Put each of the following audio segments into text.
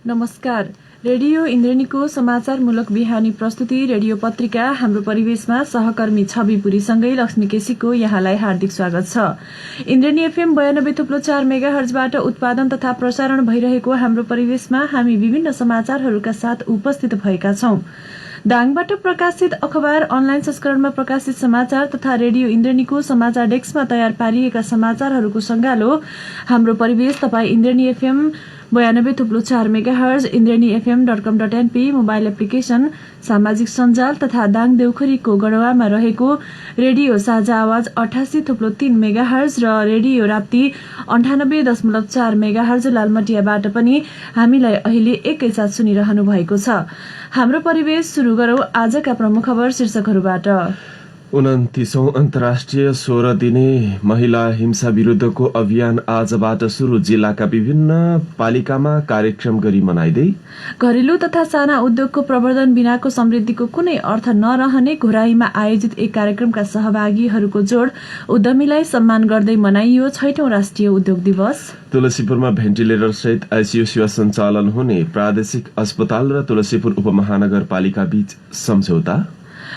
नमस्कार। रेडियो इन्द्रेणीको समाचारमूलक बिहानी प्रस्तुति रेडियो पत्रिका हाम्रो परिवेशमा सहकर्मी छवि पुरीसँगै लक्ष्मी केसीको यहाँलाई हार्दिक स्वागत छ। इन्द्रेणी एफएम 92.4 मेगाहर्जबाट उत्पादन तथा प्रसारण भइरहेको हाम्रो परिवेशमा हामी विभिन्न समाचारहरूका साथ उपस्थित भएका छौं। दाङबाट प्रकाशित अखबार, अनलाइन संस्करणमा प्रकाशित समाचार तथा रेडियो इन्द्रेणीको समाचार डेस्कमा तयार पारिएका समाचारहरूको संगालो हाम्रो परिवेश तपाईँ Indreni FM 92.4 megahertz, indrenifm.com.np, mobile application, सामाजिक सञ्जाल तथा दाङ देउखरीको गढवामा रहेको रेडियो साझा आवाज 88.3 मेगाहर्ज र रेडियो राप्ती 98.4 मेगाहर्ज लालमटियाबाट पनि हामीलाई अहिले एकैसाथ सुनिरहनु भएको छ। हाम्रो परिवेश सुरु गरौं आजका प्रमुख खबर शीर्षकहरूबाट। 29औं अन्तर्राष्ट्रिय 16 दिने महिला हिंसा विरुद्धको अभियान आजबाट सुरु। जिल्लाका विभिन्न पालिकामा कार्यक्रम गरी मनाइदै घरेलु तथा साना उद्योगको प्रवर्धन बिनाको समृद्धिको कुनै अर्थ नरहने घोराईमा आयोजित एक कार्यक्रमका सहभागीहरूको जोड उद्यमीलाई सम्मान गर्दै मनाइयो 6औं राष्ट्रिय उद्योग दिवस। तुलसीपुरमा भेन्टिलेटर सहित आईसीयू सेवा सञ्चालन हुने प्रादेशिक अस्पताल र तुलसीपुर उपमहानगरपालिका बीच सम्झौता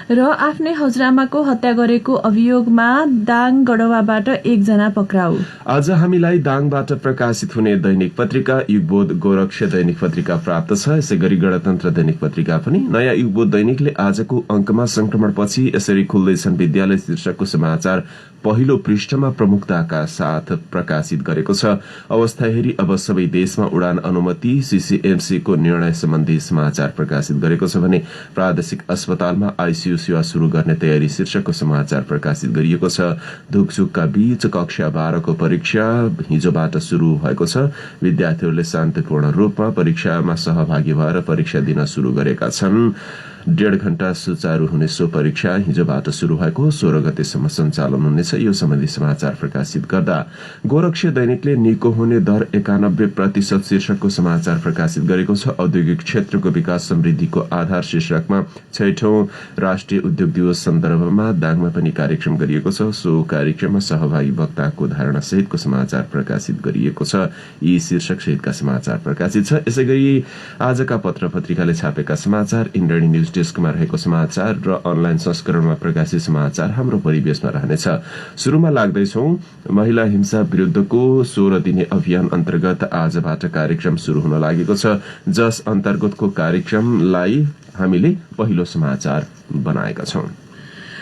र आफ्नै हजुरआमाको हत्या गरेको अभियोगमा दाङ गढवाबाट एकजना पक्राउ। आज हामीलाई दाङबाट प्रकाशित हुने दैनिक पत्रिका युगबोध गोरक्ष दैनिक पत्रिका प्राप्त छ। यसै गरी गणतन्त्र दैनिक पत्रिका पनि। नयाँ युगबोध दैनिकले आजको अंकमा संक्रमणपछि यसरी खुल्दैछन् विद्यालय शीर्षकको समाचार पहिलो पृष्ठमा प्रमुखताका साथ प्रकाशित गरेको छ। अवस्था हेरी अब सबै देशमा उडान अनुमति, सीसीएमसी को निर्णय सम्बन्धी समाचार प्रकाशित गरेको छ भने प्रादेशिक अस्पतालमा आईसीयू सेवा शुरू गर्ने तयारी शीर्षकको समाचार प्रकाशित गरिएको छ। धुकझुकका बीच कक्षा 12 को परीक्षा हिजोबाट शुरू भएको छ। विद्यार्थीहरूले शान्तिपूर्ण रूपमा परीक्षामा सहभागी भएर परीक्षा दिन शुरू गरेका छन्। 1.5 घण्टा सुचारू हुने सो परीक्षा हिजोबाट शुरू भएको 16 गतेसम्म सञ्चालन हुनेछ। यो सम्बन्धी समाचार प्रकाशित गर्दा गोरक्ष दैनिकले निको हुने दर 91% शीर्षकको समाचार प्रकाशित गरेको छ। औद्योगिक क्षेत्रको विकास समृद्धिको आधार शीर्षकमा 6औं राष्ट्रिय उद्योग दिवस सन्दर्भमा दाङमा पनि कार्यक्रम गरिएको छ। सो कार्यक्रममा सहभागी वक्ताको धारणा सहितको समाचार प्रकाशित गरिएको छ। यी शीर्षक सहितका समाचार प्रकाशित छ। यसैगरी आजका पत्र पत्रिकाले छापेका समाचार, इन्द्रेणी न्यूज डेस्कमा रहेको समाचार र अनलाइन संस्करणमा प्रकाशित समाचार हाम्रो परिवेशमा रहनेछ। सुरुमा लाग्दैछौ महिला हिंसा विरुद्धको 16 दिने अभियान अन्तर्गत आजबाट कार्यक्रम शुरू हुन लागेको छ। जस अन्तर्गतको कार्यक्रमलाई हामीले पहिलो समाचार बनाएका छौं।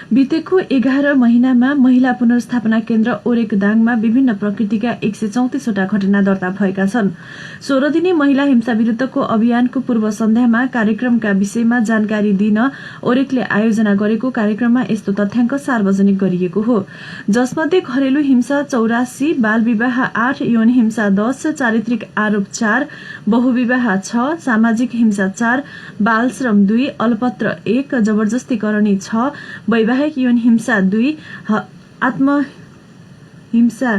बितेको 11 महिनामा महिला पुनर्स्थापना केन्द्र ओरेक दाङमा विभिन्न प्रकृतिका 134 वटा घटना दर्ता भएका छन्। 16 दिने महिला हिंसा विरुद्धको अभियानको पूर्व सन्ध्यामा कार्यक्रमका विषयमा जानकारी दिन ओरेकले आयोजना गरेको कार्यक्रममा यस्तो तथ्याङ्क सार्वजनिक गरिएको हो, जसमध्ये घरेलु हिंसा 84, बाल विवाह 8, यौन हिंसा 10, चारित्रिक आरोप 4, बहुविवाह 6, सामाजिक हिंसा 4, बाल श्रम 2, अलपत्र 1, जबरजस्तीकरणी 6, वैवाहिक यौन हिंसा 2, आत्महिंसा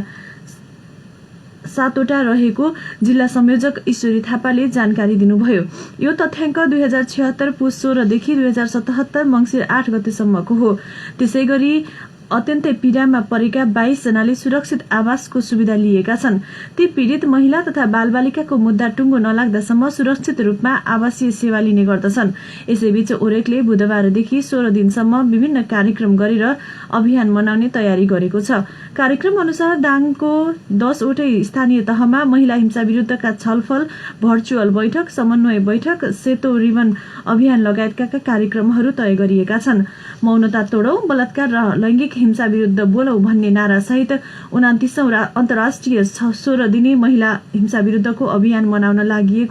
7 वटा रहेको जिल्ला संयोजक ईश्वरी थापाले जानकारी दिनुभयो। यो तथ्याङ्क 2076 पुस 16 देखि 2077 मंसिर 8 गतेसम्मको हो। त्यसैगरी अत्यन्तै पीडामा परेका 22 जनाले सुरक्षित आवासको सुविधा लिएका छन्। ती पीड़ित महिला तथा बालबालिकाको मुद्दा टुङ्गो नलाग्दासम्म सुरक्षित रूपमा आवासीय सेवा लिने गर्दछन्। यसैबीच ओरेकले बुधबारदेखि 16 दिनसम्म विभिन्न कार्यक्रम गरेर अभियान मनाउने तयारी गरेको छ। कार्यक्रम अनुसार दाङको 10 वटै स्थानीय तहमा महिला हिंसा विरुद्धका छलफल, भर्चुअल बैठक, समन्वय बैठक, सेतो रिबन अभियान लगायतका कार्यक्रमहरू तय गरिएका छन्। मौनता तोडौं, बलात्कार र लैंगिक हिंसा विरुद्ध बोलौ भन्ने नारा सहित 29औं अन्तर्राष्ट्रिय 16 दिने महिला हिंसा विरुद्धको अभियान मनाउन लागि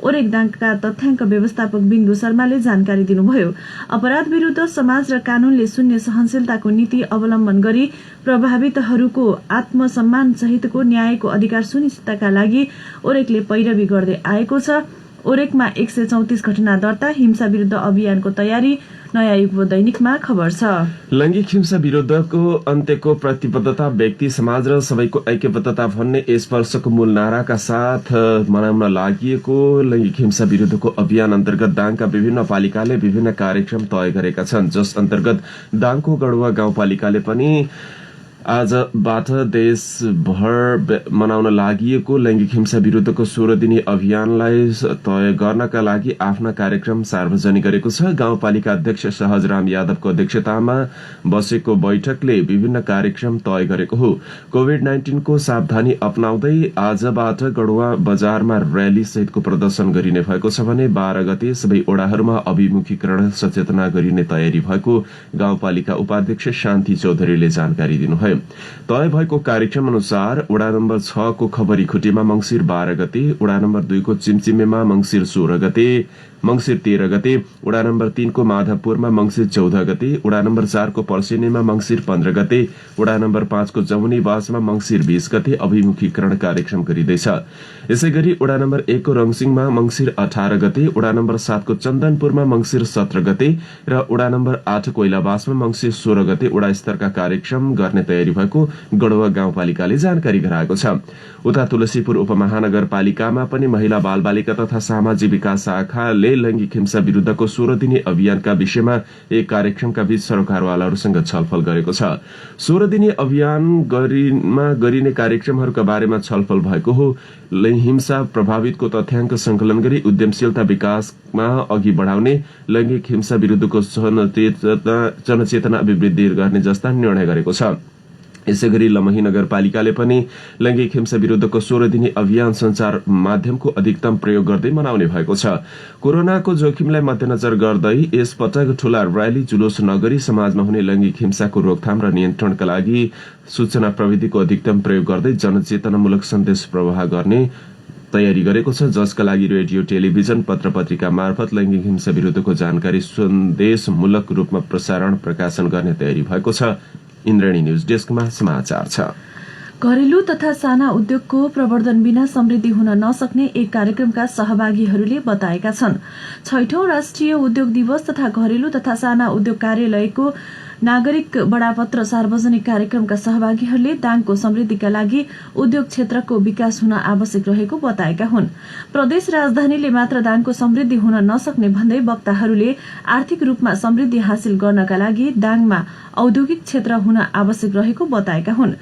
ओरेक दाङका तथ्याङ्क व्यवस्थापक बिन्दु शर्माले जानकारी दिनुभयो। अपराध विरुद्ध समाज र कानूनले शून्य सहनशीलताको नीति अवलम्बन गरी प्रभावितहरूको आत्मसम्मान सहितको न्यायको अधिकार सुनिश्चितताका लागि ओरेकले पैरवी गर्दै आएको छ। ओरेकमा 134 घटना दर्ता, हिंसा विरुद्ध अभियानको तयारी। नयाँ युग दैनिकमा खबर छ। लैंगिक हिंसा विरुद्धको अन्त्यको प्रतिबद्धता, व्यक्ति, समाज र सबैको ऐक्यबद्धता भन्ने यस वर्षको मूल नाराका साथ मनाउन लागि लैंगिक हिंसा विरुद्धको अभियान अन्तर्गत दाङका विभिन्न पालिकाले विभिन्न कार्यक्रम तय गरेका छन्। जस अन्तर्गत दाङको गढुवा गाउँपालिकाले पनि आजबाट देशभर मनाउन लागि लैंगिक हिंसा विरूद्धको 16 दिने अभियानलाई तय गर्नका लागि आफ्ना कार्यक्रम सार्वजनिक गरेको छ। गाउँपालिका अध्यक्ष सहजराम यादवको अध्यक्षतामा बसेको बैठकले विभिन्न कार्यक्रम तय गरेको हो। कोभिड-19 को सावधानी अपनाउँदै आजबाट गढुवा बजारमा र्याली सहितको प्रदर्शन गरिने भएको छ भने 12 गते सबै ओडाहरूमा अभिमुखीकरण सचेतना गरिने तयारी भएको गाउँपालिका उपाध्यक्ष शान्ति चौधरीले जानकारी दिनुभयो। तय भएको कार्यक्रम अनुसार वडा नम्बर 6 को खबरीखुटीमा मंसिर 12 गते, वडा नम्बर 2 को चिम्चिमेमा मंसिर 16 गते, मंसिर 13 गते, वडा नम्बर 3 को माधवपुरमा मंसिर 14 गते, वडा नम्बर 4 को पर्सेनीमा मंसिर 15 गते, वडा नम्बर 5 को जमुनीवासमा मंसिर 20 गते अभिमुखीकरण कार्यक्रम गरिँदैछ। यसैगरी वडा नम्बर 1 को रङसिङमा मंसिर 18 गते, वडा नम्बर 7 को चन्दनपुरमा मंसिर 17 गते र वडा नम्बर 8 कोइलाबासमा मंसिर 16 गते वडा स्तरका कार्यक्रम गर्ने तयारी भएको गढुवा गाउँपालिकाले जानकारी गराएको छ। उता तुलसीपुर उपमहानगरपालिकामा पनि महिला बालबालिका तथा सामाजिक विकास शाखाले लैंगिक हिंसा विरूद्धको 16 दिने अभियानका विषयमा एक कार्यक्रमका बीच सरकारवालाहरूसँग छलफल गरेको छ। 16 दिने अभियानमा गरिने कार्यक्रमहरूका बारेमा छलफल भएको हो। हिंसा प्रभावितको तथ्याङ्क संकलन गरी उद्यमशीलता विकासमा अघि बढाउने, लैंगिक हिंसा विरूद्धको जनचेतना अभिवृद्धि गर्ने जस्ता निर्णय गरेको छ। यसैगरी लमही नगरपालिकाले पनि लैंगिक हिंसा विरूद्धको 16 दिने अभियान संचार माध्यमको अधिकतम प्रयोग गर्दै मनाउने भएको छ। कोरोनाको जोखिमलाई मध्यनजर गर्दै यस पटक ठूला र्याली जुलुस नगरी समाजमा हुने लैंगिक हिंसाको रोकथाम र नियन्त्रणका लागि सूचना प्रविधिको अधिकतम प्रयोग गर्दै जनचेतनामूलक सन्देश प्रवाह गर्ने तयारी गरेको छ, जसका लागि रेडियो, टेलिभिजन, पत्र पत्रिका मार्फत लैंगिक हिंसा विरूद्धको जानकारी सन्देशमूलक रूपमा प्रकाशन गर्ने तयारी भएको छ। इन्द्रणी न्यूज डेस्कमा समाचार छ। घरेलु तथा साना उद्योगको प्रवर्धन बिना समृद्धि हुन नसक्ने एक कार्यक्रमका सहभागीहरूले बताएका छन्। 6औं राष्ट्रिय उद्योग दिवस तथा घरेलु तथा साना उद्योग कार्यालयको नागरिक बडापत्र सार्वजनिक कार्यक्रमका सहभागीहरूले दाङको समृद्धिका लागि उद्योग क्षेत्रको विकास हुन आवश्यक रहेको बताएका हुन्। प्रदेश राजधानीले मात्र दाङको समृद्धि हुन नसक्ने भन्दै वक्ताहरूले आर्थिक रूपमा समृद्धि हासिल गर्नका लागि दाङमा औद्योगिक क्षेत्र हुन आवश्यक रहेको बताएका हुन्।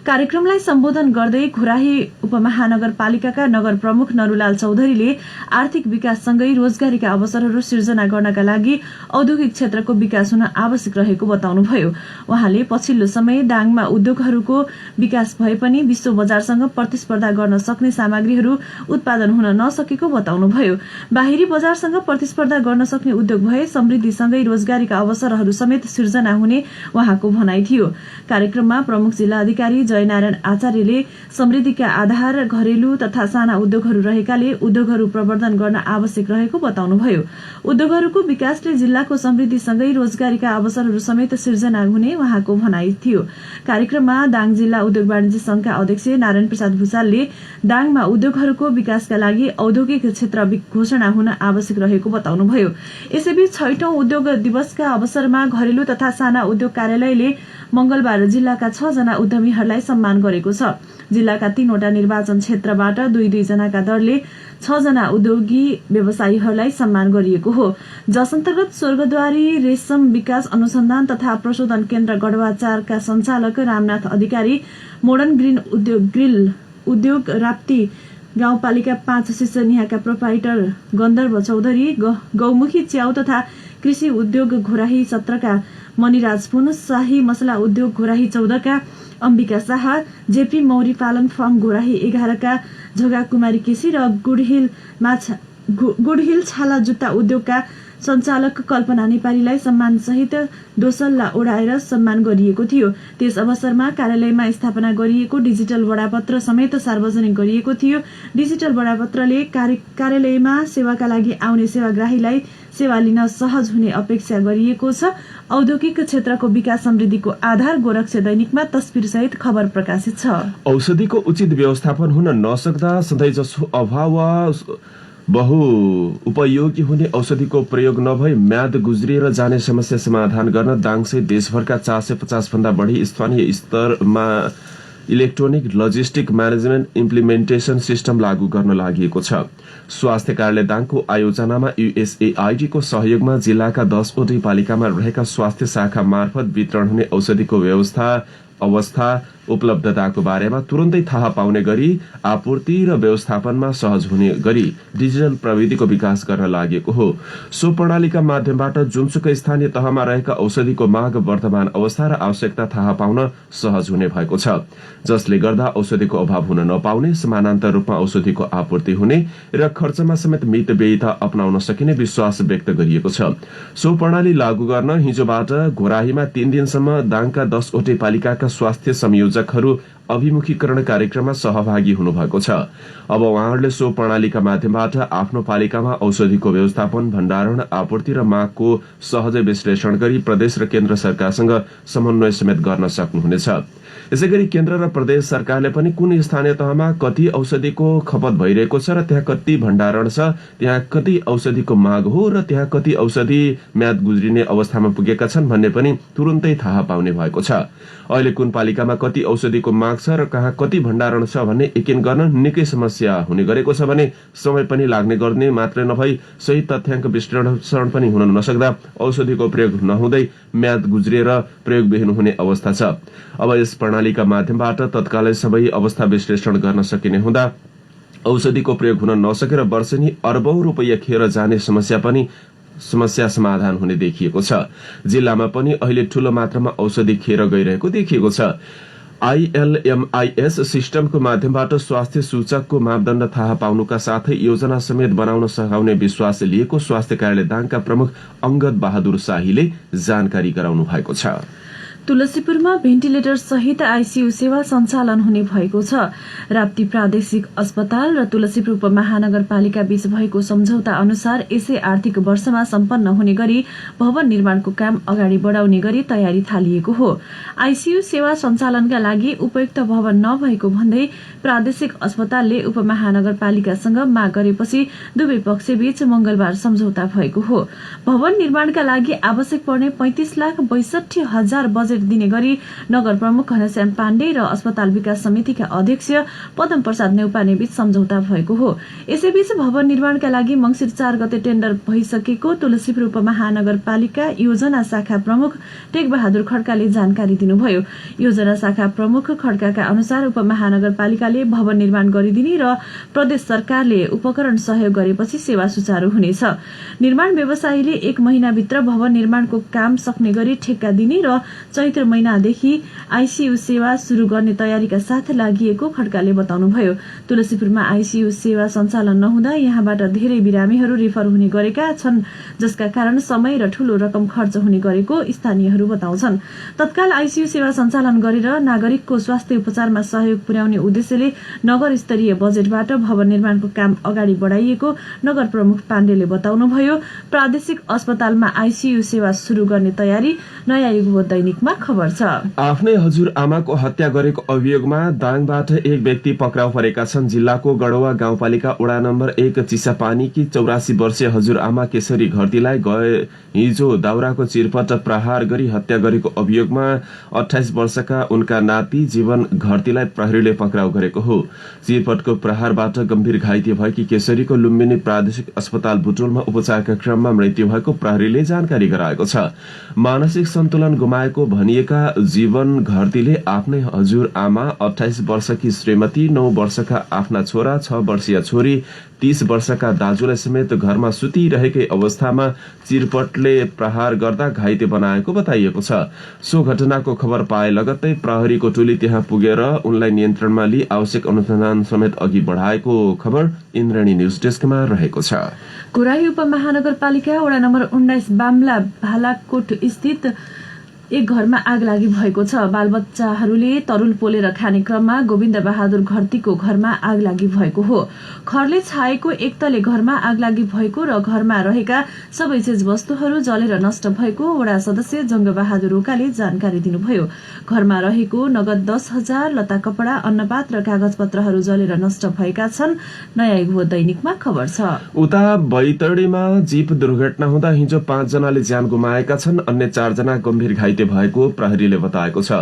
कार्यक्रमलाई सम्बोधन गर्दै घुराही उपमहानगरपालिकाका नगर प्रमुख नरुलाल चौधरीले आर्थिक विकाससँगै रोजगारीका अवसरहरू सिर्जना गर्नका लागि औद्योगिक क्षेत्रको विकास हुन आवश्यक रहेको बताउनुभयो। उहाँले पछिल्लो समय दाङमा उद्योगहरूको विकास भए पनि विश्व बजारसँग प्रतिस्पर्धा गर्न सक्ने सामग्रीहरू उत्पादन हुन नसकेको बताउनुभयो। बाहिरी बजारसँग प्रतिस्पर्धा गर्न सक्ने उद्योग भए समृद्धिसँगै रोजगारीका अवसरहरू समेत सिर्जना हुने उहाँको भनाइ थियो। कार्यक्रममा प्रमुख जिल्ला अधिकारी जयनारायण आचार्यले समृद्धिका आधार घरेलु तथा साना उद्योगहरू रहेकाले उद्योगहरू प्रवर्धन गर्न आवश्यक रहेको बताउनुभयो। उद्योगहरूको विकासले जिल्लाको समृद्धिसँगै रोजगारीका अवसरहरू समेत सिर्जना हुने उहाँको भनाइ थियो। कार्यक्रममा दाङ जिल्ला उद्योग वाणिज्य संघका अध्यक्ष नारायण प्रसाद भूषालले दाङमा उद्योगहरूको विकासका लागि औद्योगिक क्षेत्र घोषणा हुन आवश्यक रहेको बताउनुभयो। यसैबीच 6औं उद्योग दिवसका अवसरमा घरेलु तथा साना उद्योग कार्यालयले मंगलबार जिल्लाका 6 जना उद्यमीहरूलाई सम्मान गरेको छ। जिल्लाका 3वटा निर्वाचन क्षेत्रबाट 2-2 जनाका दरले 6 जना उद्योगी व्यवसायीहरूलाई सम्मान गरिएको हो, जस अन्तर्गत स्वर्गद्वारी रेशम विकास अनुसन्धान तथा प्रशोधन केन्द्र गढवा 4 का संचालक रामनाथ अधिकारी, मोडर्न ग्रीन ग्रिल उद्योग राप्ती गाउँपालिका 5 शिष्यनिहाका प्रोपाइटर गन्धर्व चौधरी, गौमुखी च्याउ तथा कृषि उद्योग घोराही 17 का मणिराज पुन, शाही मसला उद्योग घोराही 14 का अम्बिका शाह, जेपी मौरी पालन फार्म घोराही 11 का झगा कुमारी केसी र गुडहिल छाला जुत्ता उद्योगका संचालक कल्पना नेपालीलाई सम्मान सहित दोसल्ला ओढाएर सम्मान गरिएको थियो। त्यस अवसरमा कार्यालयमा स्थापना गरिएको डिजिटल बडापत्र समेत सार्वजनिक गरिएको थियो। डिजिटल बडापत्रले कार्यालयमा सेवाका लागि आउने सेवाग्राहीलाई सेवा लिन सहज हुने अपेक्षा गरिएको छ। औद्योगिक क्षेत्रको विकास समृद्धिको आधार गोरक्ष दैनिकमा तस्बिर सहित खबर प्रकाशित छ। औषधिको उचित व्यवस्थापन हुन नसक्दा सधैँ जसो अभाव वा बहुउपयोगी हुने औषधिको प्रयोग नभई म्याद गुज्रिएर जाने समस्या समाधान गर्न दाङसहित देशभरका 450 भन्दा बढी स्थानीय स्तरमा electronic logistic management implementation system लागू गर्न लागि छ। स्वास्थ्य कार्यालय दाङको आयोजनामा USAID को सहयोगमा जिल्लाका 10 वटै पालिकामा रहेका स्वास्थ्य शाखा मार्फत वितरण हुने औषधिको व्यवस्था अवस्था उपलब्धताको बारेमा तुरन्तै थाहा पाउने गरी आपूर्ति र व्यवस्थापनमा सहज हुने गरी डिजिटल प्रविधिको विकास गर्न लागेको हो। सो प्रणालीका माध्यमबाट जुनसुकै स्थानीय तहमा रहेका औषधिको माग, वर्तमान अवस्था र आवश्यकता थाहा पाउन सहज हुने भएको छ, जसले गर्दा औषधिको अभाव हुन नपाउने, समानान्तर रूपमा औषधिको आपूर्ति हुने र खर्चमा समेत मितव्ययिता अपनाउन सकिने विश्वास व्यक्त गरिएको छ। सो प्रणाली लागू गर्न हिजोबाट घोराहीमा 3 दिनसम्म दाङका 10वटै पालिकाका स्वास्थ्य संयोजकहरू अभिमुखीकरण कार्यक्रममा सहभागी हुनुभएको छ। अब उहाँहरूले सो प्रणालीका माध्यमबाट आफ्नो पालिकामा औषधिको व्यवस्थापन, भण्डारण, आपूर्ति र मागको सहजै विश्लेषण गरी प्रदेश र केन्द्र सरकारसँग समन्वय समेत गर्न सक्नुहुनेछ। यसैगरी केन्द्र र प्रदेश सरकारले पनि कुन स्थानीय तहमा कति औषधिको खपत भइरहेको छ र त्यहाँ कति भण्डारण छ, त्यहाँ कति औषधिको माग हो र त्यहाँ कति औषधि म्याद गुज्रिने अवस्थामा पुगेका छन् भन्ने पनि तुरन्तै थाहा पाउने भएको छ। अहिले कुन पालिकामा कति औषधिको माग छ र कहाँ कति भण्डारण छ भन्ने यकिन गर्न निकै समस्या हुने गरेको छ भने समय पनि लाग्ने गर्ने मात्रै नभई सही तथ्याङ्क विश्लेषण पनि हुन नसक्दा औषधिको प्रयोग नहुँदै म्याद गुज्रिएर प्रयोगविहीन हुने अवस्था छ। अब यस प्रणालीका माध्यमबाट तत्कालै सबै अवस्था विश्लेषण गर्न सकिने हुँदा औषधिको प्रयोग हुन नसकेर वर्षेनी अर्बौं रुपैयाँ खेर जाने समस्या समाधान हुने देखिएको छ। जिल्लामा पनि अहिले ठूलो मात्रामा औषधि खेर गइरहेको देखिएको छ। ILMIS सिस्टमको माध्यमबाट स्वास्थ्य सूचकको मापदण्ड थाहा पाउनुका साथै योजना समेत बनाउन सघाउने विश्वास लिएको स्वास्थ्य कार्यालय दाङका प्रमुख अंगद बहादुर शाहीले जानकारी गराउनु भएको छ। तुलसीपुरमा भेन्टिलेटर सहित आईसीयू सेवा सञ्चालन हुने भएको छ। राप्ती प्रादेशिक अस्पताल र तुलसीपुर उपमहानगरपालिका बीच भएको सम्झौता अनुसार यसै आर्थिक वर्षमा सम्पन्न हुने गरी भवन निर्माणको काम अगाडि बढाउने गरी तयारी थालिएको हो। आईसीयू सेवा सञ्चालनका लागि उपयुक्त भवन नभएको भन्दै प्रादेशिक अस्पतालले उपमहानगरपालिकासँग माग गरेपछि दुवै पक्षबीच मंगलबार सम्झौता भएको हो। भवन निर्माणका लागि आवश्यक पर्ने 35,62,000 बजेट दिने गरी नगर प्रमुख घनश्याम पाण्डे र अस्पताल विकास समितिका अध्यक्ष पदम प्रसाद नेउपाने बीच सम्झौता भएको हो। यसैबीच भवन निर्माणका लागि मंसिर 4 गते टेन्डर भइसकेको तुलसीपुर उपमहानगरपालिका योजना शाखा प्रमुख टेक बहादुर खड्काले जानकारी दिनुभयो। योजना शाखा प्रमुख खड्काका अनुसार उपमहानगरपालिकाले भवन निर्माण गरिदिने र प्रदेश सरकारले उपकरण सहयोग गरेपछि सेवा सुचारू हुनेछ। निर्माण व्यवसायीले 1 महिनाभित्र भवन निर्माणको काम सक्ने गरी ठेक्का दिने र चैत्र महिनादेखि आईसीयू सेवा शुरू गर्ने तयारीका साथ लागिएको खड्काले बताउनुभयो। तुलसीपुरमा आईसीयू सेवा सञ्चालन नहुँदा यहाँबाट धेरै बिरामीहरू रेफर हुने गरेका छन्, जसका कारण समय र ठूलो रकम खर्च हुने गरेको स्थानीयहरू बताउँछन्। तत्काल आईसीयू सेवा सञ्चालन गरेर नागरिकको स्वास्थ्य उपचारमा सहयोग पुर्याउने उद्देश्यले नगर स्तरीय बजेटबाट भवन निर्माणको काम अगाडि बढाइएको नगर प्रमुख पाण्डेले बताउनुभयो। प्रादेशिक अस्पतालमा आईसीयू सेवा शुरू गर्ने तयारी नयाँ युगबोध दैनिकमा खबर छ। आफ्नै हजुरआमाको हत्या गरेको अभियोगमा दाङबाट एक व्यक्ति पक्राउ परेका छन्। जिल्लाको गडवा गाउँपालिका वडा नम्बर 1 चिसापानीकी 84 वर्षीय हजुरआमा केशरी घरतीलाई हिजो दाउराको चिरपट प्रहार गरी हत्या गरेको अभियोगमा 28 वर्षका उनका नाति जीवन घरतीलाई प्रहरीले पक्राउ गरेको हो। चिरपटको प्रहारबाट गम्भीर घाइते भएकी केशरीको लुम्बिनी प्रादेशिक अस्पताल बुटोलमा उपचारका क्रममा मृत्यु भएको प्रहरीले जानकारी गराएको छ। मानसिक सन्तुलन गुमाएको भनिएका जीवन घरतीले आफ्नै हजुरआमा, 28 वर्षकी श्रीमती, 9 वर्षका आफ्ना छोरा, 6 वर्षीय छोरी, 30 वर्षका दाजुलाई समेत घरमा सुतिरहेकै अवस्थामा चिरपटले प्रहार गर्दा घाइते बनाएको बताइएको छ। सो घटनाको खबर पाए लगत्तै प्रहरीको टोली त्यहाँ पुगेर उनलाई नियन्त्रणमा लिई आवश्यक अनुसन्धान समेत अघि बढाएको खबर इन्द्रणी न्यूज डेस्कमा रहेको छ। घोराही उपमहानगरपालिका वडा नम्बर 19 बाम्ला भालाकोट स्थित एक घरमा आग लागि भएको छ। बालबच्चाहरूले तरुल पोलेर खाने क्रममा गोविन्द बहादुर घरतीको घरमा आग लागि भएको हो। खरले छाएको एक तले घरमा आग लागि भएको र घरमा रहेका सबै चीज वस्तुहरू जलेर नष्ट भएको वडा सदस्य जंग बहादुर रोकाले जानकारी दिनुभयो। घरमा रहेको नगद 10,000, लता कपडा, अन्नपात र कागज पत्रहरू जलेर नष्ट भएका छन्। नयाँ युगबोध दैनिकमा खबर छ। उता बैतडीमा जीप दुर्घटना हुँदा हिजो 5 जनाले ज्यान गुमाएका छन्। अन्य 4 जना गम्भीर घाइते घाइते भएको प्रहरीले बताएको छ।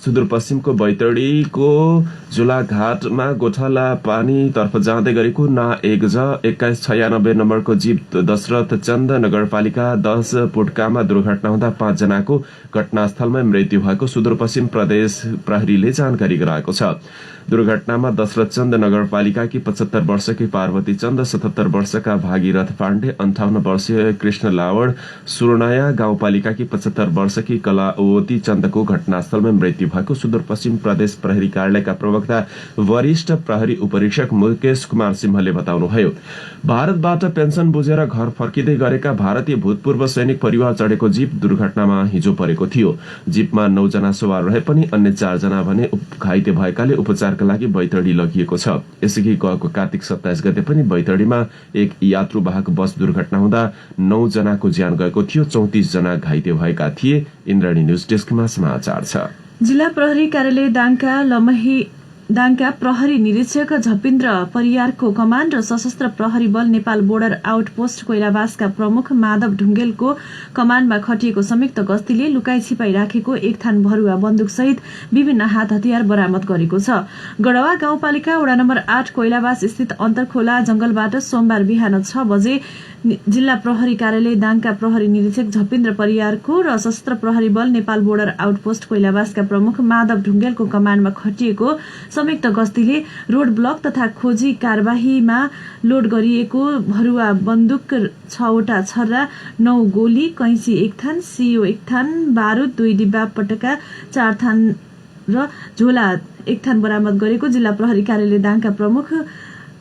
सुदूरपश्चिमको बैतडीको झुलाघाटमा गोठाला पानीतर्फ जाँदै गरेको ना 1J2196 नम्बरको जीप दशरथ चन्द नगरपालिका 10 पुटकामा दुर्घटना हुँदा 5 जनाको घटनास्थलमै मृत्यु भएको सुदूरपश्चिम प्रदेश प्रहरीले जानकारी गराएको छ। दुर्घटनामा दशरथ चन्द नगरपालिकाकी 75 वर्षकी पार्वती चन्द, 77 वर्षका भागीरथ पाण्डे, 58 वर्षीय कृष्ण लावड, सुर्णाया गाउँपालिकाकी 75 वर्षकी कलावती चन्दको घटनास्थलमा मृत्यु भएको सुदूरपश्चिम प्रदेश प्रहरी कार्यालयका प्रवक्ता वरिष्ठ प्रहरी उपरीक्षक मुकेश कुमार सिंहले बताउनुभयो। भारतबाट पेन्सन बुझेर घर फर्किँदै गरेका भारतीय भूतपूर्व सैनिक परिवार चढेको जीप दुर्घटनामा हिजो परेको थियो। जीपमा 9 जना सवार रहे पनि अन्य 4 जना भने घाइते भएकाले उपचारका लागि बैतडी लगिएको छ। यसअघि गएको कार्तिक 27 गते पनि बैतडीमा एक यात्रुवाहक बस दुर्घटना हुँदा 9 जनाको ज्यान गएको थियो, 34 जना घाइते भएका थिए। इन्द्राणी न्यूज डेस्कमा समाचार छ। जिल्ला प्रहरी कार्यालय दाङका प्रहरी निरीक्षक झपिन्द्र परियारको कमान र सशस्त्र प्रहरी बल नेपाल बोर्डर आउटपोस्ट कोइलाबासका प्रमुख माधव ढुङ्गेलको कमानमा खटिएको संयुक्त गस्तीले लुकाई छिपाई राखेको एक थान भरुवा बन्दुक सहित विभिन्न हात हतियार बरामद गरेको छ। गढवा गाउँपालिका वडा नम्बर 8 कोइलाबास स्थित अन्तरखोला जंगलबाट सोमबार बिहान 6 बजे जिल्ला प्रहरी कार्यालय दाङका प्रहरी निरीक्षक झपिन्द्र परियारको र सशस्त्र प्रहरी बल नेपाल बोर्डर आउटपोस्ट कोइलाबासका प्रमुख माधव ढुङ्गेलको कमानमा खटिएको संयुक्त गस्तीले रोड ब्लक तथा खोजी कार्यवाहीमा लोड गरिएको भरुवा बन्दुक 6 वटा छर्रा, 9 गोली, कैंची 1 थान, सीओ 1 थान, बारुद 2 डिब्बा पटका 4 थान र झोला 1 थान बरामद गरेको जिल्ला प्रहरी कार्यालय दाङका प्रमुख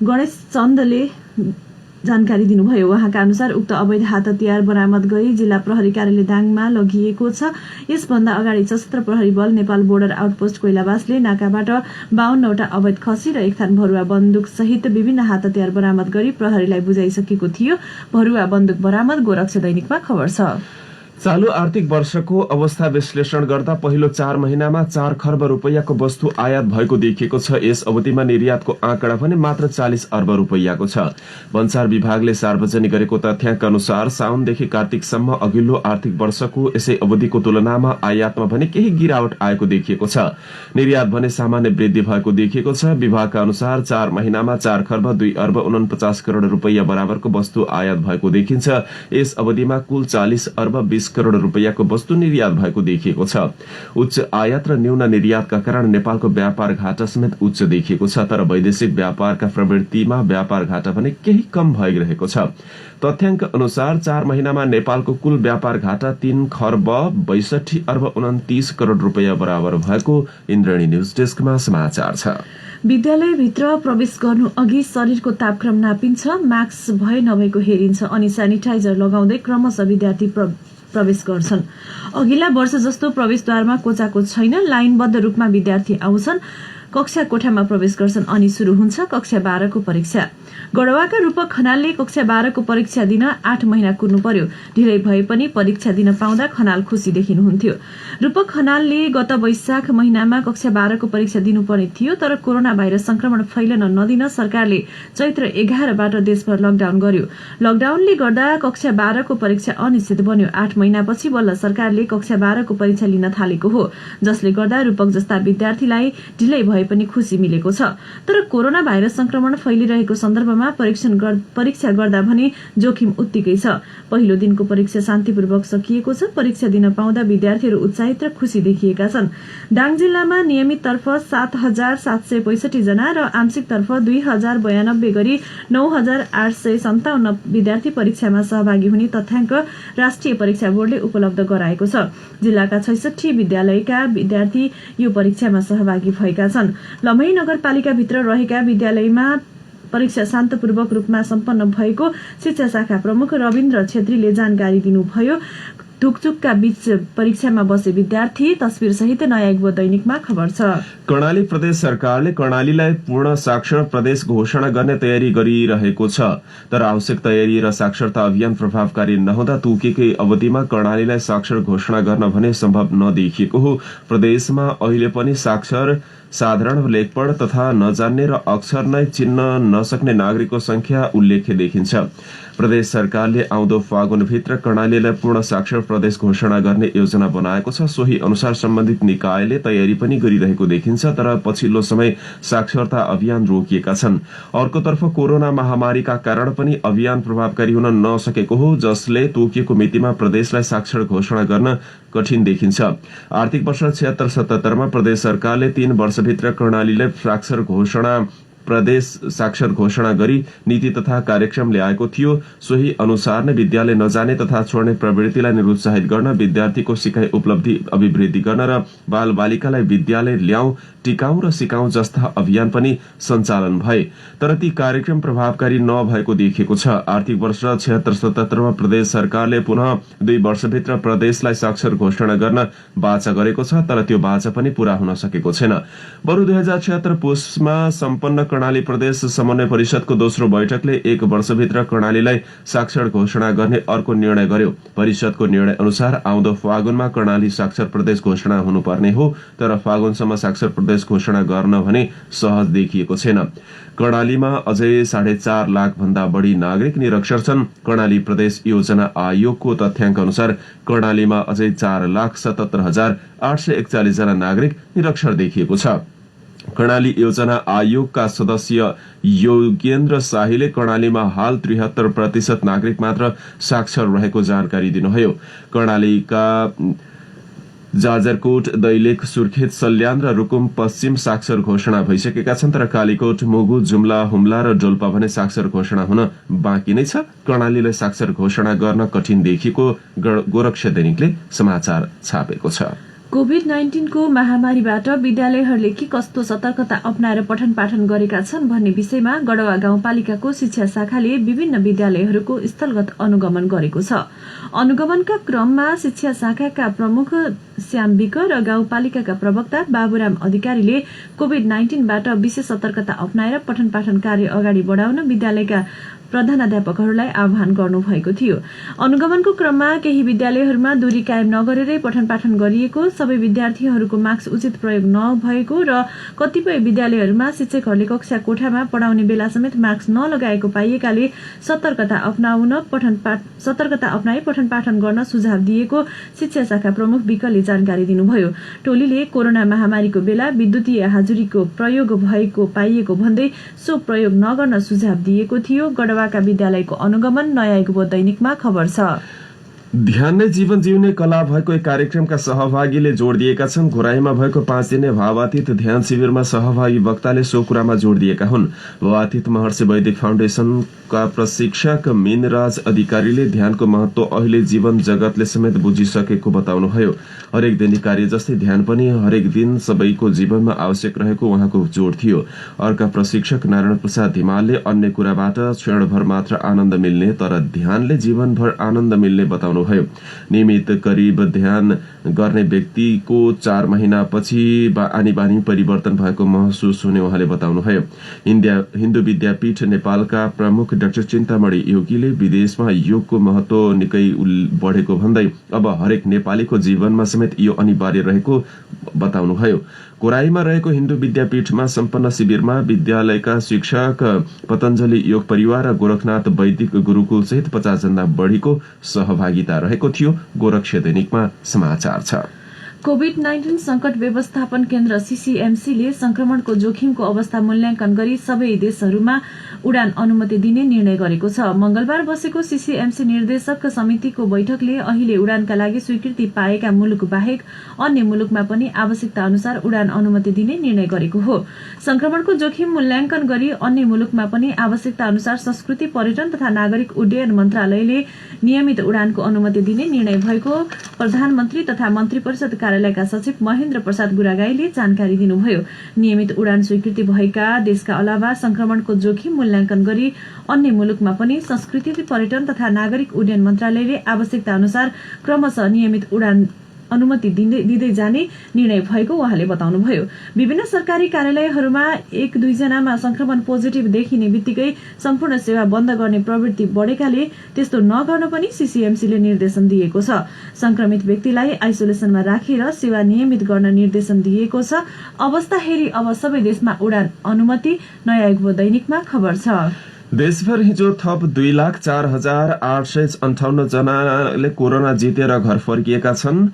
गणेश चन्दले जानकारी दिनुभयो। उहाँका अनुसार उक्त अवैध हात हतियार बरामद गरी जिल्ला प्रहरी कार्यालय दाङमा लगिएको छ। यसभन्दा अगाडि सशस्त्र प्रहरी बल नेपाल बोर्डर आउटपोस्ट कोइलाबासले नाकाबाट 52 वटा अवैध खसी र 1 थान भरुवा बन्दुक सहित विभिन्न हात हतियार बरामद गरी प्रहरीलाई बुझाइसकेको थियो। भरुवा बन्दुक बरामद गोरक्षा दैनिकमा खबर छ। चालू आर्थिक वर्षको अवस्था विश्लेषण गर्दा पहिलो 4 महिनामा 4 खर्ब रुपैयाँको वस्तु आयात भएको देखिएको छ। यस अवधिमा निर्यातको आँकडा भने मात्र 40 अर्ब रुपैयाँको छ। भन्सार विभागले सार्वजनिक गरेको तथ्याङ्क अनुसार साउनदेखि कार्तिकसम्म अघिल्लो आर्थिक वर्षको यसै अवधिको तुलनामा आयातमा भने केही गिरावट आएको देखिएको छ। निर्यात भने सामान्य वृद्धि भएको देखिएको छ। विभागका अनुसार 4 महिनामा 4 खर्ब 2 अर्ब 49 करोड़ रुपैयाँ बराबरको वस्तु आयात भएको देखिन्छ। यस अवधिमा कुल 40 अर्ब 20 करोड़ रुपैयाँको वस्तु निर्यात भएको देखिएको छ। उच्च आयात र न्यून निर्यातका कारण नेपालको व्यापार घाटा समेत उच्च देखिएको छ, तर वैदेशिक व्यापारका प्रवृत्तिमा व्यापार घाटा भने केही कम भइरहेको छ। तथ्याङ्क अनुसार 4 महिनामा नेपालको कुल व्यापार घाटा 3 खर्ब 62 अर्ब 29 करोड़ रुपैयाँ बराबर भएको इन्द्रणी न्यूज डेस्कमा समाचार छ। विद्यालयभित्र प्रवेश गर्नु अघि शरीरको तापक्रम नापिन्छ, मास्क भए नभएको हेरिन्छ अनि सेनिटाइजर लगाउँदै क्रमशः विद्यार्थी प्रवेश गर्छन्। अघिल्ला वर्ष जस्तो प्रवेशद्वारमा कोचाकोच छैन। लाइनबद्ध रूपमा विद्यार्थी आउँछन्, कक्षा कोठामा प्रवेश गर्छन् अनि शुरू हुन्छ कक्षा 12 को परीक्षा। गढवाका रूपक खनालले कक्षा 12 को परीक्षा दिन 8 महिना कुर्नु पर्यो। ढिलै भए पनि परीक्षा दिन पाउँदा खनाल खुसी देखिनुहुन्थ्यो। रूपक खनालले गत वैशाख महिनामा कक्षा 12 को परीक्षा दिनुपर्ने थियो, तर कोरोना भाइरस संक्रमण फैलन नदिन सरकारले चैत्र 11 बाट देशभर लकडाउन गर्यो। लकडाउनले गर्दा कक्षा 12 को परीक्षा अनिश्चित बन्यो। 8 महिनापछि बल्ल सरकारले कक्षा 12 को परीक्षा लिन थालेको हो, जसले गर्दा रूपक जस्ता विद्यार्थीलाई ढिलै भए पनि खुशी मिलेको छ। तर कोरोना भाइरस संक्रमण फैलिरहेको सन्दर्भमा परीक्षा गर्दा भने जोखिम उत्तिकै छ। पहिलो दिनको परीक्षा शान्तिपूर्वक सकिएको छ। परीक्षा दिन पाउँदा विद्यार्थीहरू उत्साहित र खुशी देखिएका छन्। दाङ जिल्लामा नियमित तर्फ 7,765 जना र आंशिक तर्फ 2,092 गरी 9,857 विद्यार्थी परीक्षामा सहभागी हुने तथ्याङ्क राष्ट्रिय परीक्षा बोर्डले उपलब्ध गराएको छ। जिल्लाका 66 विद्यालयका विद्यार्थी यो परीक्षामा सहभागी भएका छन्। लम्हे नगरपालिकाभित्र रहेका विद्यालयमा परीक्षा शान्तपूर्वक रूपमा सम्पन्न भएको शिक्षा शाखा प्रमुख रविन्द्र छेत्रीले जानकारी दिनुभयो। ढुकचुकका बीच परीक्षामा बसे विद्यार्थी तस्बिर सहित नयाँ युगबोध दैनिकमा खबर छ। कर्णाली प्रदेश सरकारले कर्णालीलाई पूर्ण साक्षर प्रदेश घोषणा गर्ने तयारी गरिरहेको छ, तर आवश्यक तयारी र साक्षरता अभियान प्रभावकारी नहुँदा तोकेकै अवधिमा कर्णालीलाई साक्षर घोषणा गर्न भने सम्भव नदेखिएको हो। प्रदेशमा अहिले पनि साक्षर, साधारण लेखपढ तथा नजान्ने र अक्षर नै चिन्न नसक्ने नागरिकको संख्या उल्लेख्य देखिन्छ। प्रदेश सरकारले आउँदो फागुनभित्र कर्णालीलाई पूर्ण साक्षर प्रदेश घोषणा गर्ने योजना बनाएको छ। सोही अनुसार सम्बन्धित निकायले तयारी पनि गरिरहेको देखिन्छ, तर पछिल्लो समय साक्षरता अभियान रोकिएका छन्। अर्कोतर्फ कोरोना महामारीका कारण पनि अभियान प्रभावकारी हुन नसकेको हो, जसले तोकिएको मितिमा प्रदेशलाई साक्षर घोषणा गर्न कठिन देखिन्छ। आर्थिक वर्ष 76-77 मा प्रदेश सरकारले 3 वर्षभित्र कर्णालीलाई प्रदेश साक्षर घोषणा गरी नीति तथा कार्यक्रम ल्याएको थियो। सोही अनुसार नै विद्यालय नजाने तथा छोड्ने प्रवृत्तिलाई निरुत्साहित गर्न, विद्यार्थीको सिकाइ उपलब्धि अभिवृद्धि गर्न र बाल बालिकालाई विद्यालय ल्याऊ, टिकाऊ र सिकाऊ जस्ता अभियान पनि सञ्चालन भए, तर ती कार्यक्रम प्रभावकारी नभएको देखिएको छ। आर्थिक वर्ष 76-77 मा प्रदेश सरकारले पुनः 2 वर्षभित्र प्रदेशलाई साक्षर घोषणा गर्न बाचा गरेको छ, तर त्यो बाचा पनि पूरा हुन सकेको छैन। बरु 2076 पुसमा सम्पन्न कर्णाली प्रदेश समन्वय परिषदको दोस्रो बैठकले 1 वर्षभित्र कर्णालीलाई साक्षर घोषणा गर्ने अर्को निर्णय गर्यो। परिषदको निर्णय अनुसार आउँदो फागुनमा कर्णाली साक्षर प्रदेश घोषणा हुनुपर्ने हो, तर फागुनसम्म साक्षर प्रदेश घोषणा गर्न भने सहज देखिएको छैन। कर्णालीमा अझै 4.5 लाख भन्दा बढी नागरिक निरक्षर छन्। कर्णाली प्रदेश योजना आयोगको तथ्याङ्क अनुसार कर्णालीमा अझै 4,77,841 जना नागरिक निरक्षर देखिएको छ। कर्णाली योजना आयोगका सदस्य योगेन्द्र शाहीले कर्णालीमा हाल 73% नागरिक मात्र साक्षर रहेको जानकारी दिनुभयो। कर्णालीका जाजरकोट, दैलेख, सुर्खेत, सल्यान र रुकुम पश्चिम साक्षर घोषणा भइसकेका छन्, तर कालीकोट, मुगु, जुम्ला, हुम्ला र डोल्पा भने साक्षर घोषणा हुन बाँकी नै छ। कर्णालीलाई साक्षर घोषणा गर्न कठिन देखिएको गोरक्ष दैनिकले समाचार छापेको छ। कोभिड-19 को महामारीबाट विद्यालयहरूले के कस्तो सतर्कता अपनाएर पठन पाठन गरेका छन् भन्ने विषयमा गढवा गाउँपालिकाको शिक्षा शाखाले विभिन्न विद्यालयहरूको स्थलगत अनुगमन गरेको छ। अनुगमनका क्रममा शिक्षा शाखाका प्रमुख श्याम विक र गाउँपालिकाका प्रवक्ता बाबुराम अधिकारीले कोभिड-19बाट विशेष सतर्कता अपनाएर पठन पाठन कार्य अगाडि बढाउन विद्यालयका प्रधानाध्यापकहरूलाई आह्वान गर्नुभएको थियो। अनुगमनको क्रममा केही विद्यालयहरूमा दूरी कायम नगरेरै पठन पाठन गरिएको, सबै विद्यार्थीहरूको मास्क उचित प्रयोग नभएको र कतिपय विद्यालयहरूमा शिक्षकहरूले कक्षा कोठामा पढाउने बेला समेत मास्क नलगाएको पाइएकाले सतर्कता अपनाई पठन पाठन गर्न सुझाव दिएको शिक्षा शाखा प्रमुख विकले जानकारी दिनुभयो। टोलीले कोरोना महामारीको बेला विद्युतीय हाजुरीको प्रयोग भएको पाइएको भन्दै सो प्रयोग नगर्न सुझाव दिएको थियो। गढवाका विद्यालयको अनुगमन नयाँ युगबोध दैनिकमा खबर छ। ध्यान नै जीवन जिउने कला भएको एक कार्यक्रमका सहभागीले जोड़ दिएका छन्। घोराईमा भएको 5 दिने भावातीत ध्यान शिविरमा सहभागी वक्ताले सो कुरामा जोड़ दिएका हुन्। भावातीत महर्षि वैदिक फाउन्डेशनका प्रशिक्षक मीनराज अधिकारीले ध्यानको महत्व अहिले जीवन जगतले समेत बुझिसकेको बताउनुभयो। हरेक दैनिक कार्य जस्तै ध्यान पनि हरेक दिन सबैको जीवनमा आवश्यक रहेको उहाँको जोड़ थियो। अर्का प्रशिक्षक नारायण प्रसाद धिमालले अन्य कुराबाट क्षणभर मात्र आनन्द मिल्ने तर ध्यानले जीवनभर आनन्द मिल्ने बताउनु भयो। नियमित करिब ध्यान गर्ने व्यक्तिको 4 महिनापछि आनी बानी परिवर्तन भएको महसुस हुने उहाँले बताउनुभयो। हिन्दू विद्यापीठ नेपालका प्रमुख डाक्टर चिन्तामणि योगीले विदेशमा योगको महत्व निकै बढेको भन्दै अब हरेक नेपालीको जीवनमा समेत यो अनिवार्य रहेको बताउनुभयो। कोराईमा रहेको हिन्दू विद्यापीठमा सम्पन्न शिविरमा विद्यालयका शिक्षक, पतञ्जलि योग परिवार र गोरखनाथ वैदिक गुरुकुल सहित 50 भन्दा बढीको सहभागिता रहेको थियो। गोरक्ष दैनिकमा समाचार छ। कोभिड-19 संकट व्यवस्थापन केन्द्र सीसीएमसीले संक्रमणको जोखिमको अवस्था मूल्याङ्कन गरी सबै देशहरूमा उडान अनुमति दिने निर्णय गरेको छ। मंगलबार बसेको सीसीएमसी निर्देशक समितिको बैठकले अहिले उडानका लागि स्वीकृति पाएका मुलुक बाहेक अन्य मुलुकमा पनि आवश्यकता अनुसार उडान अनुमति दिने निर्णय गरेको हो। संक्रमणको जोखिम मूल्याङ्कन गरी अन्य मुलुकमा पनि आवश्यकता अनुसार संस्कृति, पर्यटन तथा नागरिक उड्डयन मन्त्रालयले नियमित उडानको अनुमति दिने निर्णय भएको प्रधानमन्त्री तथा मन्त्री परिषद कार्यालयका सचिव महेन्द्र प्रसाद गुरागाईले जानकारी दिनुभयो। नियमित उडान स्वीकृति भएका देशका अलावा संक्रमणको जोखिम मूल्याङ्कन गरी अन्य मुलुकमा पनि संस्कृति, पर्यटन तथा नागरिक उड्डयन मन्त्रालयले आवश्यकता अनुसार क्रमशः नियमित उडान अनुमति दिँदै जाने निर्णय भएको उहाँले बताउनुभयो। विभिन्न सरकारी कार्यालयहरूमा 1-2 जनामा संक्रमण पोजिटिभ देखिने बित्तिकै सम्पूर्ण सेवा बन्द गर्ने प्रवृत्ति बढेकाले त्यस्तो नगर्न पनि सीसीएमसीले निर्देशन दिएको छ। संक्रमित व्यक्तिलाई आइसोलेसनमा राखेर सेवा नियमित गर्न निर्देशन दिएको छ। अवस्था हेरी अब सबै देशमा उडान अनुमति। नयाँ युगबोध दैनिकमा खबर छ। देशभर हिजो थप 2,04,858 जनाले कोरोना जितेर घर फर्किएका छन्।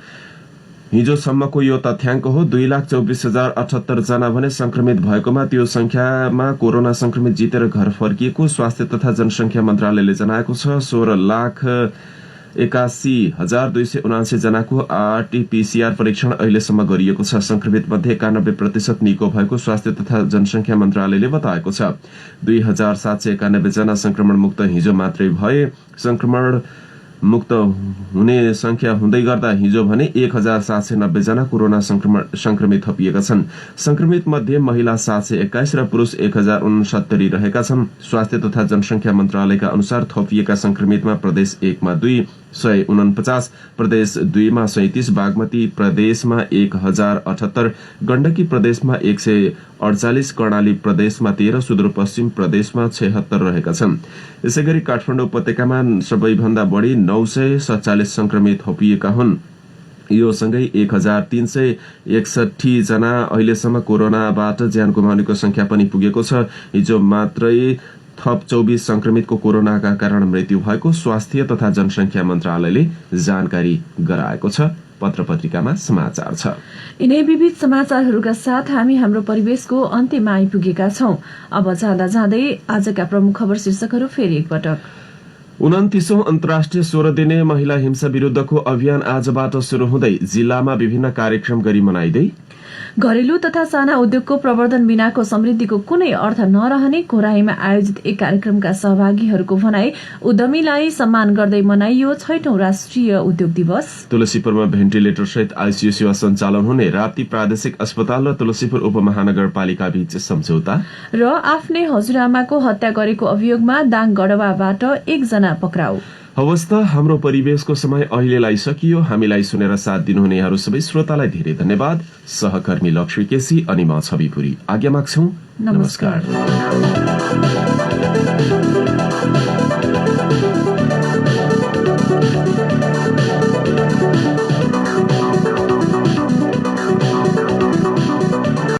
हिजोसम्मको यो तथ्याङ्क हो। 2,24,078 जना भने संक्रमित भएकोमा त्यो संख्यामा कोरोना संक्रमित जितेर घर फर्किएको स्वास्थ्य तथा जनसंख्या मन्त्रालयले जनाएको छ। 16,81,279 जनाको आरटीपीसीआर परीक्षण अहिलेसम्म गरिएको छ। संक्रमित मध्ये 91% निको भएको स्वास्थ्य तथा जनसंख्या मन्त्रालयले बताएको छ। 2,791 जना संक्रमण मुक्त हिजो मात्रै भए। संक्रमण मुक्त हुने संख्या हुँदै गर्दा हिजो भने 1,790 जना कोरोना संक्रमित थपिएका छन्। संक्रमित मध्ये महिला 721 र पुरुष 1,069 रहेका छन्। स्वास्थ्य तथा जनसंख्या मन्त्रालयका अनुसार थपिएका संक्रमितमा प्रदेश 1 मा 249, प्रदेश 2 मा 37, बागमती प्रदेशमा 1,078, गण्डकी प्रदेशमा 148, कर्णाली प्रदेशमा 13, सुदूरपश्चिम प्रदेशमा 76 रहेका छन्। यसैगरी काठमाडौँ उपत्यकामा सबैभन्दा बढ़ी 947 संक्रमित थपिएका हुन्। यो सँगै 1,361 जना अहिलेसम्म कोरोनाबाट ज्यान गुमाउनेको संख्या पनि पुगेको छ। हिजो मात्रै थप 24 संक्रमितको कोरोनाका कारण मृत्यु भएको स्वास्थ्य तथा जनसंख्या मन्त्रालयले जानकारी गराएको छ। पत्र पत्रिकामा समाचार छ। यिनै विविध समाचारहरूका साथ हामी हाम्रो परिवेशको अन्त्यमा आइपुगेका छौं। अब जाँदा जाँदै आजका प्रमुख खबर शीर्षकहरू फेरि एकपटक। 29औं अन्तर्राष्ट्रिय 16 दिने महिला हिंसा विरूद्धको अभियान आजबाट शुरू हुँदै जिल्लामा विभिन्न कार्यक्रम गरी मनाइँदै। घरेलु तथा साना उद्योगको प्रवर्धन बिनाको समृद्धिको कुनै अर्थ नरहने घोराईमा आयोजित एक कार्यक्रमका सहभागीहरूको भनाई। उद्यमीलाई सम्मान गर्दै मनाइयो 6औं राष्ट्रिय उद्योग दिवस। तुलसीपुरमा भेन्टिलेटर सहित आईसीयू सेवा सञ्चालन हुने राप्ती प्रादेशिक अस्पताल र तुलसीपुर उपमहानगरपालिका बीच सम्झौता। र आफ्नै हजुरआमाको हत्या गरेको अभियोगमा दाङ गढवाबाट 1 जना पक्राउ। हवस् त हाम्रो परिवेशको समय अहिलेलाई सकियो। हामीलाई सुनेर साथ दिनुहुने यहाँहरू सबै श्रोतालाई धेरै धन्यवाद। सहकर्मी लक्ष्मी केसी अनि म छवि पुरी आज्ञा माग्छौं। नमस्कार।